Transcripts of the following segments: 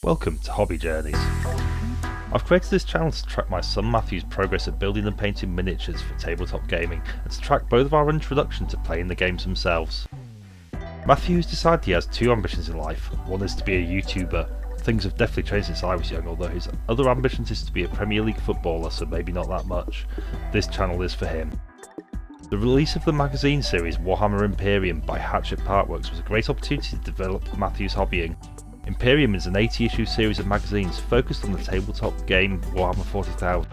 Welcome to Hobby Journeys. I've created this channel to track my son Matthew's progress at building and painting miniatures for tabletop gaming and to track both of our introduction to playing the games themselves. Matthew has decided he has two ambitions in life. One is to be a YouTuber. Things have definitely changed since I was young, although his other ambition is to be a Premier League footballer, so maybe not that much. This channel is for him. The release of the magazine series Warhammer Imperium by Hatchet Partworks was a great opportunity to develop Matthew's hobbying. Imperium is an 80-issue series of magazines focused on the tabletop game Warhammer 40,000.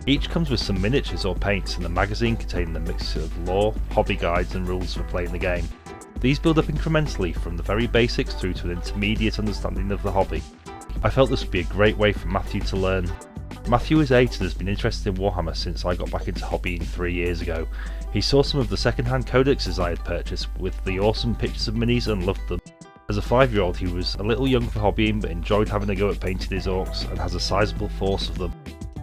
Each comes with some miniatures or paints, and the magazine containing a mix of lore, hobby guides and rules for playing the game. These build up incrementally from the very basics through to an intermediate understanding of the hobby. I felt this would be a great way for Matthew to learn. Matthew is 8 and has been interested in Warhammer since I got back into hobbying 3 years ago. He saw some of the second-hand codexes I had purchased with the awesome pictures of minis and loved them. As a 5-year-old he was a little young for hobbying but enjoyed having a go at painting his orcs and has a sizable force of them.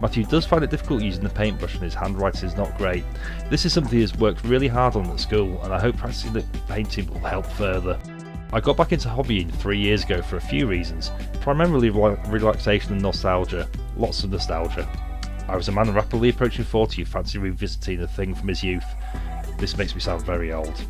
Matthew does find it difficult using the paintbrush and his handwriting is not great. This is something he has worked really hard on at school and I hope practicing the painting will help further. I got back into hobbying 3 years ago for a few reasons, primarily relaxation and nostalgia, lots of nostalgia. I was a man rapidly approaching 40 who fancied revisiting a thing from his youth. This makes me sound very old.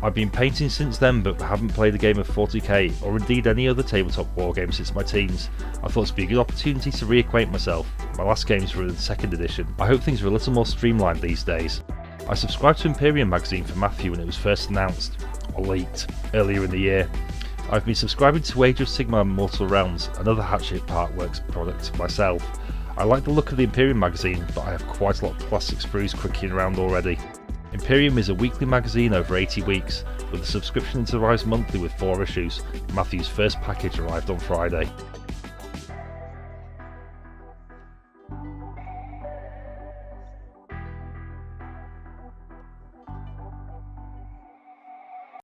I've been painting since then but haven't played a game of 40k or indeed any other tabletop wargame since my teens. I thought it would be a good opportunity to reacquaint myself. My last games were in the 2nd edition. I hope things are a little more streamlined these days. I subscribed to Imperium magazine for Matthew when it was first announced, or leaked, earlier in the year. I've been subscribing to Age of Sigmar and Mortal Realms, another Hatchet Partworks product myself. I like the look of the Imperium magazine but I have quite a lot of plastic sprues quicking around already. Imperium is a weekly magazine over 80 weeks, with a subscription that arrives monthly with 4 issues. Matthew's first package arrived on Friday.